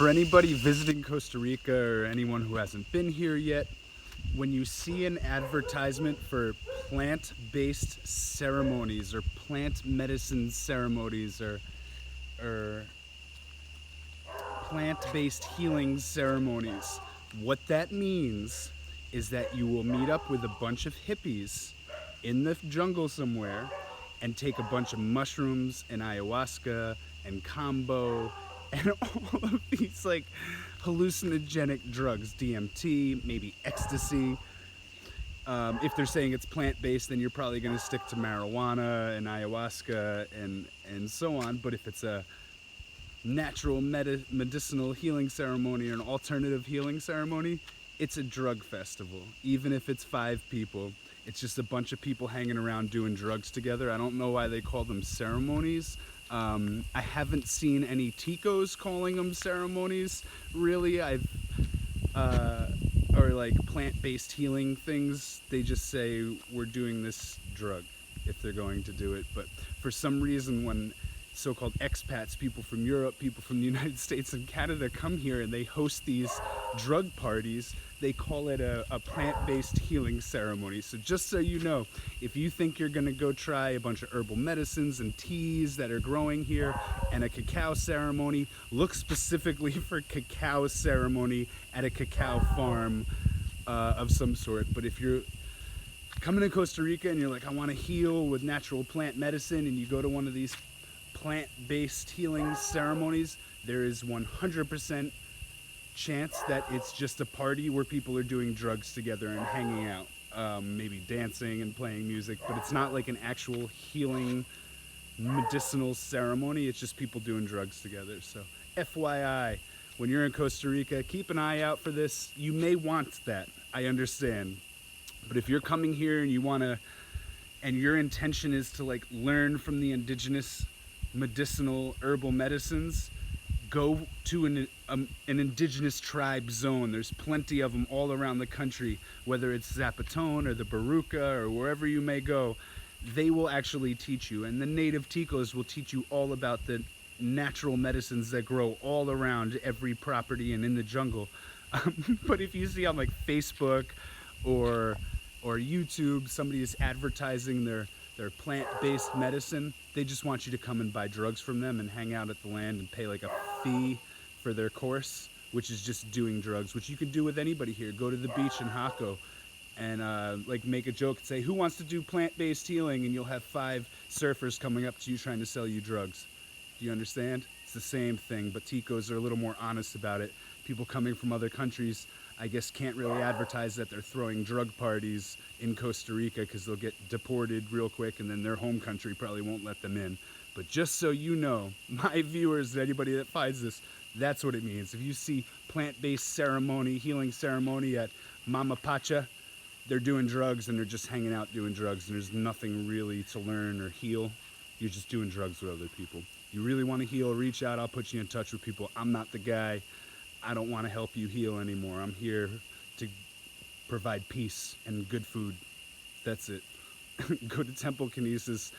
For anybody visiting Costa Rica or anyone who hasn't been here yet, when you see an advertisement for plant-based ceremonies or plant medicine ceremonies or plant-based healing ceremonies, what that means is that you will meet up with a bunch of hippies in the jungle somewhere and take a bunch of mushrooms and ayahuasca and combo and all of these like hallucinogenic drugs, DMT, maybe ecstasy. If they're saying it's plant-based, then you're probably going to stick to marijuana and ayahuasca and so on. But if it's a natural medicinal healing ceremony or an alternative healing ceremony, it's a drug festival. Even if it's 5 people, it's just a bunch of people hanging around doing drugs together. I don't know why they call them ceremonies. I haven't seen any ticos calling them ceremonies, really. Or like plant-based healing things. They just say we're doing this drug if they're going to do it. But for some reason, when so-called expats, people from Europe, people from the United States and Canada come here and they host these drug parties, they call it a plant-based healing ceremony. So just so you know, if you think you're gonna go try a bunch of herbal medicines and teas that are growing here and a cacao ceremony, look specifically for cacao ceremony at a cacao farm of some sort. But if you're coming to Costa Rica and you're like, I wanna heal with natural plant medicine, and you go to one of these plant-based healing ceremonies, there is 100% chance that it's just a party where people are doing drugs together and hanging out, maybe dancing and playing music, but it's not like an actual healing medicinal ceremony. It's just people doing drugs together. So FYI, when you're in Costa Rica, keep an eye out for this. You may want that, I understand, but if you're coming here and you want to, and your intention is to like learn from the indigenous medicinal herbal medicines, go to an indigenous tribe zone. There's plenty of them all around the country, whether it's Zapoton or the Baruca or wherever you may go. They will actually teach you, and the native ticos will teach you all about the natural medicines that grow all around every property and in the jungle. But if you see on like Facebook or YouTube, somebody is advertising their plant-based medicine, they just want you to come and buy drugs from them and hang out at the land and pay like a fee for their course, which is just doing drugs, which you can do with anybody here. Go to the beach in Hako and like make a joke and say, who wants to do plant-based healing? And you'll have 5 surfers coming up to you trying to sell you drugs. Do you understand? It's the same thing, but ticos are a little more honest about it. People coming from other countries, I guess, can't really advertise that they're throwing drug parties in Costa Rica because they'll get deported real quick, and then their home country probably won't let them in. But just so you know, my viewers, anybody that finds this, that's what it means. If you see plant-based ceremony, healing ceremony at Mama Pacha, they're doing drugs and they're just hanging out doing drugs, and there's nothing really to learn or heal. You're just doing drugs with other people. You really want to heal, reach out, I'll put you in touch with people. I'm not the guy. I don't want to help you heal anymore. I'm here to provide peace and good food. That's it. Go to Temple Kinesis,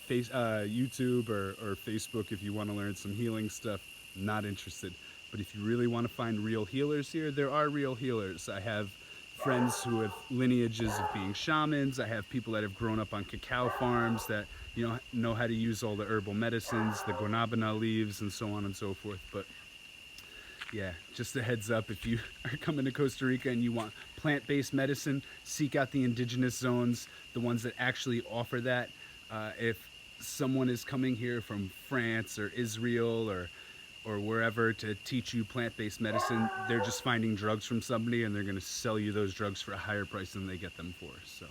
YouTube or Facebook if you want to learn some healing stuff. Not interested. But if you really want to find real healers here, there are real healers. I have friends who have lineages of being shamans. I have people that have grown up on cacao farms that know how to use all the herbal medicines, the guanabana leaves, and so on and so forth. But yeah, just a heads up, if you are coming to Costa Rica and you want plant-based medicine, seek out the indigenous zones, the ones that actually offer that. If someone is coming here from France or Israel or wherever to teach you plant-based medicine, they're just finding drugs from somebody and they're going to sell you those drugs for a higher price than they get them for. So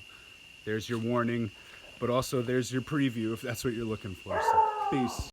there's your warning, but also there's your preview if that's what you're looking for. So peace.